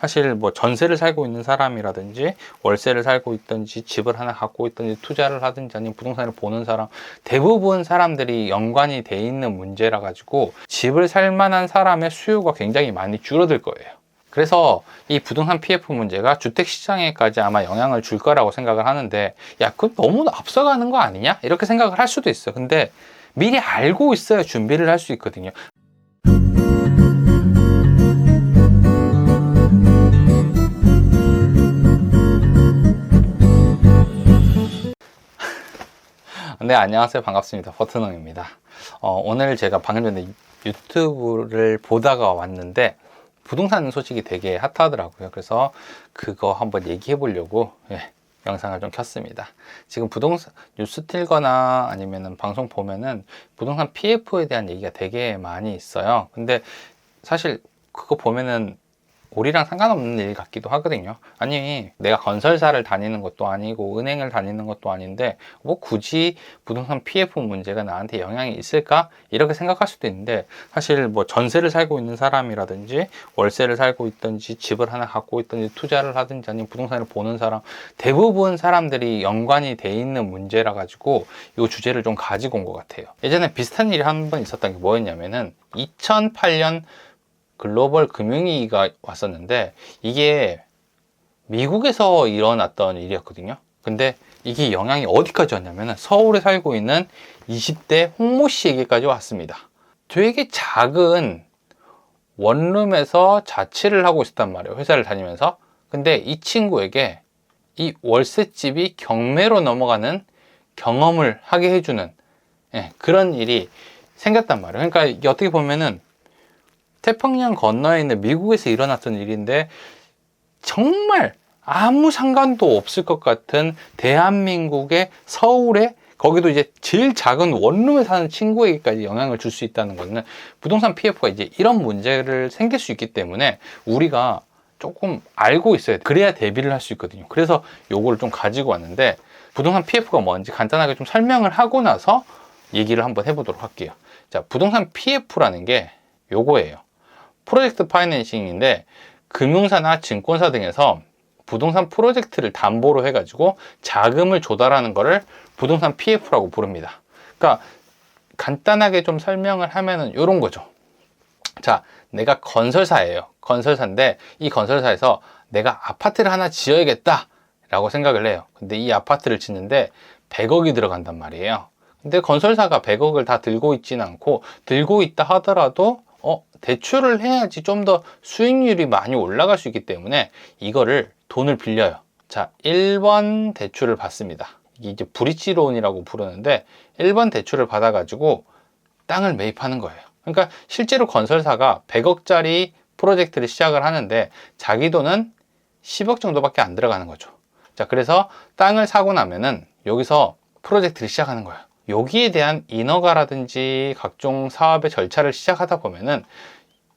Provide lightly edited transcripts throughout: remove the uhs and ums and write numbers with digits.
사실 뭐 전세를 살고 있는 사람이라든지 월세를 살고 있든지 집을 하나 갖고 있든지 투자를 하든지 아니면 부동산을 보는 사람, 대부분 사람들이 연관이 돼 있는 문제라 가지고 집을 살 만한 사람의 수요가 굉장히 많이 줄어들 거예요. 그래서 이 부동산 PF 문제가 주택시장에까지 아마 영향을 줄 거라고 생각을 하는데, 야, 그건 너무 앞서가는 거 아니냐? 이렇게 생각을 할 수도 있어요. 근데 미리 알고 있어야 준비를 할 수 있거든요. 네, 안녕하세요. 반갑습니다. 버트농입니다. 오늘 제가 방금 전에 유튜브를 보다가 왔는데 부동산 소식이 되게 핫하더라고요. 그래서 그거 한번 얘기해 보려고 영상을 좀 켰습니다. 지금 부동산 뉴스 틀거나 아니면은 방송 보면은 부동산 PF에 대한 얘기가 되게 많이 있어요. 근데 사실 그거 보면은 우리랑 상관없는 일 같기도 하거든요. 아니, 내가 건설사를 다니는 것도 아니고 은행을 다니는 것도 아닌데 뭐 굳이 부동산 PF 문제가 나한테 영향이 있을까? 이렇게 생각할 수도 있는데, 사실 뭐 전세를 살고 있는 사람이라든지 월세를 살고 있든지 집을 하나 갖고 있든지 투자를 하든지 아니면 부동산을 보는 사람, 대부분 사람들이 연관이 돼 있는 문제라 가지고 이 주제를 좀 가지고 온 것 같아요. 예전에 비슷한 일이 한 번 있었던 게 뭐였냐면은 2008년 글로벌 금융위기가 왔었는데 이게 미국에서 일어났던 일이었거든요. 근데 이게 영향이 어디까지 왔냐면 서울에 살고 있는 20대 홍모 씨에게까지 왔습니다. 되게 작은 원룸에서 자취를 하고 있었단 말이에요. 회사를 다니면서. 근데 이 친구에게 이 월세집이 경매로 넘어가는 경험을 하게 해주는 그런 일이 생겼단 말이에요. 그러니까 이게 어떻게 보면은 태평양 건너에 있는 미국에서 일어났던 일인데 정말 아무 상관도 없을 것 같은 대한민국의 서울에, 거기도 이제 제일 작은 원룸에 사는 친구에게까지 영향을 줄 수 있다는 것은 부동산 PF가 이제 이런 문제를 생길 수 있기 때문에 우리가 조금 알고 있어야 돼. 그래야 대비를 할 수 있거든요. 그래서 요거를 좀 가지고 왔는데, 부동산 PF가 뭔지 간단하게 좀 설명을 하고 나서 얘기를 한번 해보도록 할게요. 자, 부동산 PF라는 게 요거예요. 프로젝트 파이낸싱인데 금융사나 증권사 등에서 부동산 프로젝트를 담보로 해가지고 자금을 조달하는 것을 부동산 PF라고 부릅니다. 그러니까 간단하게 좀 설명을 하면은 이런 거죠. 자, 내가 건설사예요. 건설사인데 이 건설사에서 내가 아파트를 하나 지어야겠다 라고 생각을 해요. 근데 이 아파트를 짓는데 100억이 들어간단 말이에요. 근데 건설사가 100억을 다 들고 있지는 않고, 들고 있다 하더라도 대출을 해야지 좀 더 수익률이 많이 올라갈 수 있기 때문에 이거를 돈을 빌려요. 자, 1번 대출을 받습니다. 이게 이제 브릿지론이라고 부르는데 1번 대출을 받아가지고 땅을 매입하는 거예요. 그러니까 실제로 건설사가 100억짜리 프로젝트를 시작을 하는데 자기 돈은 10억 정도밖에 안 들어가는 거죠. 자, 그래서 땅을 사고 나면은 여기서 프로젝트를 시작하는 거예요. 여기에 대한 인허가라든지 각종 사업의 절차를 시작하다 보면은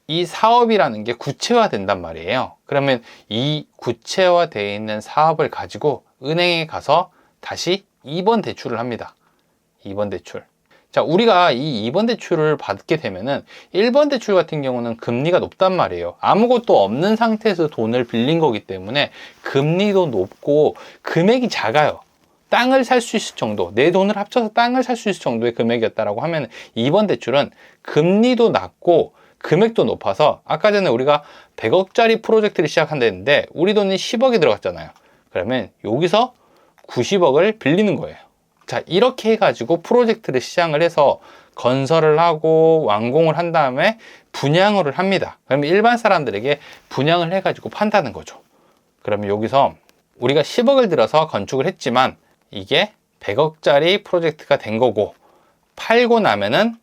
이 사업이라는 게 구체화된단 말이에요. 그러면 이 구체화되어 있는 사업을 가지고 은행에 가서 다시 2번 대출을 합니다. 2번 대출. 자, 우리가 이 2번 대출을 받게 되면은 1번 대출 같은 경우는 금리가 높단 말이에요. 아무것도 없는 상태에서 돈을 빌린 거기 때문에 금리도 높고 금액이 작아요. 땅을 살 수 있을 정도, 내 돈을 합쳐서 땅을 살 수 있을 정도의 금액이었다라고 하면 2번 대출은 금리도 낮고 금액도 높아서, 아까 전에 우리가 100억짜리 프로젝트를 시작한다는데 우리 돈이 10억이 들어갔잖아요. 그러면 여기서 90억을 빌리는 거예요. 자, 이렇게 해가지고 프로젝트를 시작을 해서 건설을 하고 완공을 한 다음에 분양을 합니다. 그러면 일반 사람들에게 분양을 해가지고 판다는 거죠. 그러면 여기서 우리가 10억을 들어서 건축을 했지만 이게 100억짜리 프로젝트가 된 거고, 팔고 나면은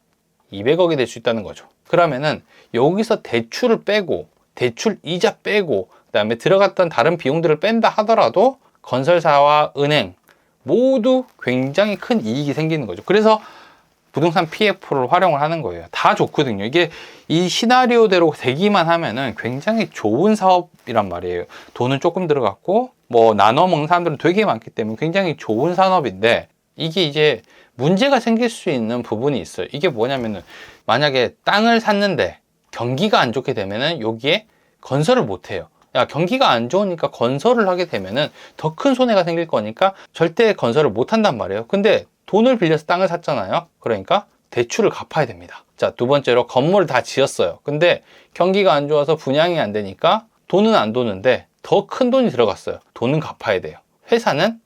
200억이 될 수 있다는 거죠. 그러면은 여기서 대출을 빼고, 대출 이자 빼고, 그 다음에 들어갔던 다른 비용들을 뺀다 하더라도 건설사와 은행 모두 굉장히 큰 이익이 생기는 거죠. 그래서 부동산 PF를 활용을 하는 거예요. 다 좋거든요. 이게 이 시나리오대로 되기만 하면은 굉장히 좋은 사업이란 말이에요. 돈은 조금 들어갔고 뭐 나눠 먹는 사람들은 되게 많기 때문에 굉장히 좋은 산업인데, 이게 이제 문제가 생길 수 있는 부분이 있어요. 이게 뭐냐면은 만약에 땅을 샀는데 경기가 안 좋게 되면은 여기에 건설을 못 해요. 야, 경기가 안 좋으니까 건설을 하게 되면은 더 큰 손해가 생길 거니까 절대 건설을 못 한단 말이에요. 근데 돈을 빌려서 땅을 샀잖아요. 그러니까 대출을 갚아야 됩니다. 자, 두 번째로 건물을 다 지었어요. 근데 경기가 안 좋아서 분양이 안 되니까 돈은 안 도는데 더 큰 돈이 들어갔어요. 돈은 갚아야 돼요. 회사는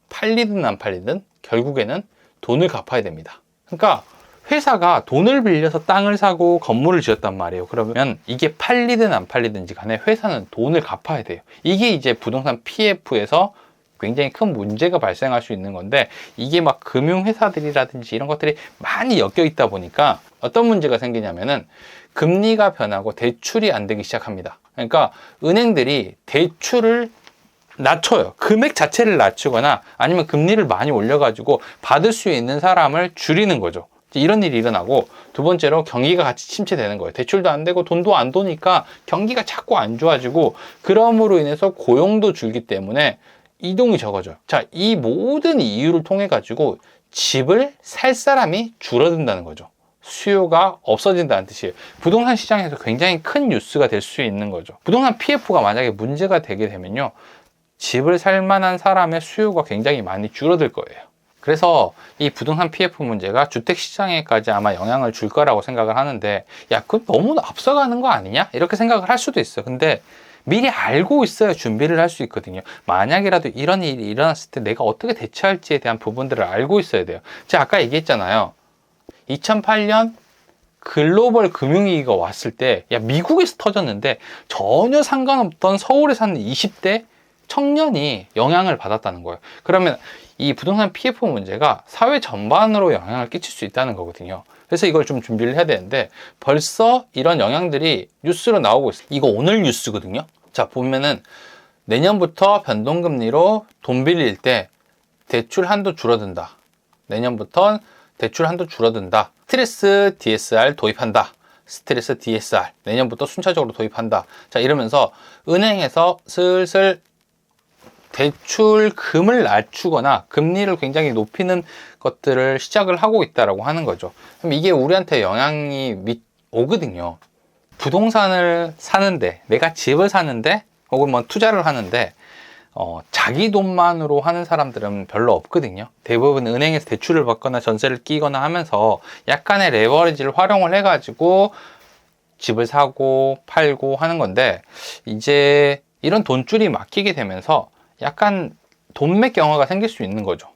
팔리든 안 팔리든 결국에는 돈을 갚아야 됩니다. 그러니까 회사가 돈을 빌려서 땅을 사고 건물을 지었단 말이에요. 그러면 이게 팔리든 안 팔리든지 간에 회사는 돈을 갚아야 돼요. 이게 이제 부동산 PF에서 굉장히 큰 문제가 발생할 수 있는 건데, 이게 막 금융회사들이라든지 이런 것들이 많이 엮여 있다 보니까 어떤 문제가 생기냐면은 금리가 변하고 대출이 안 되기 시작합니다. 그러니까 은행들이 대출을 낮춰요. 금액 자체를 낮추거나 아니면 금리를 많이 올려가지고 받을 수 있는 사람을 줄이는 거죠. 이런 일이 일어나고, 두 번째로 경기가 같이 침체되는 거예요. 대출도 안 되고 돈도 안 도니까 경기가 자꾸 안 좋아지고, 그럼으로 인해서 고용도 줄기 때문에 이동이 적어져요. 자, 이 모든 이유를 통해 가지고 집을 살 사람이 줄어든다는 거죠. 수요가 없어진다는 뜻이에요. 부동산 시장에서 굉장히 큰 뉴스가 될 수 있는 거죠. 부동산 PF가 만약에 문제가 되게 되면요, 집을 살 만한 사람의 수요가 굉장히 많이 줄어들 거예요. 그래서 이 부동산 PF 문제가 주택 시장에까지 아마 영향을 줄 거라고 생각을 하는데, 야, 그건 너무 앞서가는 거 아니냐? 이렇게 생각을 할 수도 있어요. 근데 미리 알고 있어야 준비를 할 수 있거든요. 만약이라도 이런 일이 일어났을 때 내가 어떻게 대처할지에 대한 부분들을 알고 있어야 돼요. 제가 아까 얘기했잖아요. 2008년 글로벌 금융위기가 왔을 때, 야, 미국에서 터졌는데 전혀 상관없던 서울에 사는 20대 청년이 영향을 받았다는 거예요. 그러면 이 부동산 PF 문제가 사회 전반으로 영향을 끼칠 수 있다는 거거든요. 그래서 이걸 좀 준비를 해야 되는데, 벌써 이런 영향들이 뉴스로 나오고 있어요. 이거 오늘 뉴스거든요. 자, 보면은 내년부터 변동금리로 돈 빌릴 때 대출 한도 줄어든다. 내년부터 대출 한도 줄어든다. 스트레스 DSR 도입한다. 스트레스 DSR 내년부터 순차적으로 도입한다. 자, 이러면서 은행에서 슬슬 대출금을 낮추거나 금리를 굉장히 높이는 것들을 시작을 하고 있다라고 하는 거죠. 그럼 이게 우리한테 영향이 오거든요. 부동산을 사는데, 내가 집을 사는데, 혹은 뭐 투자를 하는데 자기 돈만으로 하는 사람들은 별로 없거든요. 대부분 은행에서 대출을 받거나 전세를 끼거나 하면서 약간의 레버리지를 활용을 해가지고 집을 사고 팔고 하는 건데, 이제 이런 돈줄이 막히게 되면서 약간 돈맥 경화가 생길 수 있는 거죠.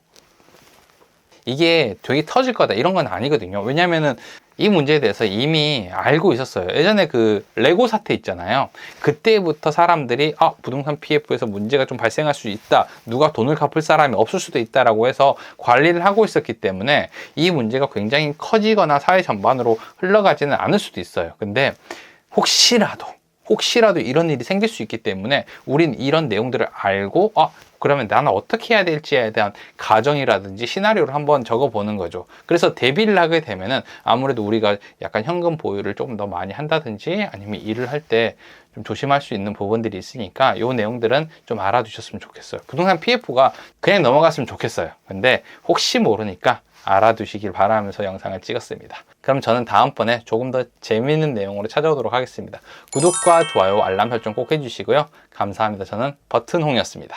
이게 되게 터질 거다 이런 건 아니거든요. 왜냐면은 이 문제에 대해서 이미 알고 있었어요. 예전에 그 레고 사태 있잖아요. 그때부터 사람들이 부동산 PF에서 문제가 좀 발생할 수 있다, 누가 돈을 갚을 사람이 없을 수도 있다라고 해서 관리를 하고 있었기 때문에 이 문제가 굉장히 커지거나 사회 전반으로 흘러가지는 않을 수도 있어요. 근데 혹시라도 이런 일이 생길 수 있기 때문에 우린 이런 내용들을 알고 그러면 나는 어떻게 해야 될지에 대한 가정이라든지 시나리오를 한번 적어보는 거죠. 그래서 대비를 하게 되면은 아무래도 우리가 약간 현금 보유를 조금 더 많이 한다든지 아니면 일을 할 때 좀 조심할 수 있는 부분들이 있으니까 이 내용들은 좀 알아두셨으면 좋겠어요. 부동산 PF가 그냥 넘어갔으면 좋겠어요. 근데 혹시 모르니까 알아두시길 바라면서 영상을 찍었습니다. 그럼 저는 다음번에 조금 더 재미있는 내용으로 찾아오도록 하겠습니다. 구독과 좋아요, 알람 설정 꼭 해주시고요. 감사합니다. 저는 버튼홍이었습니다.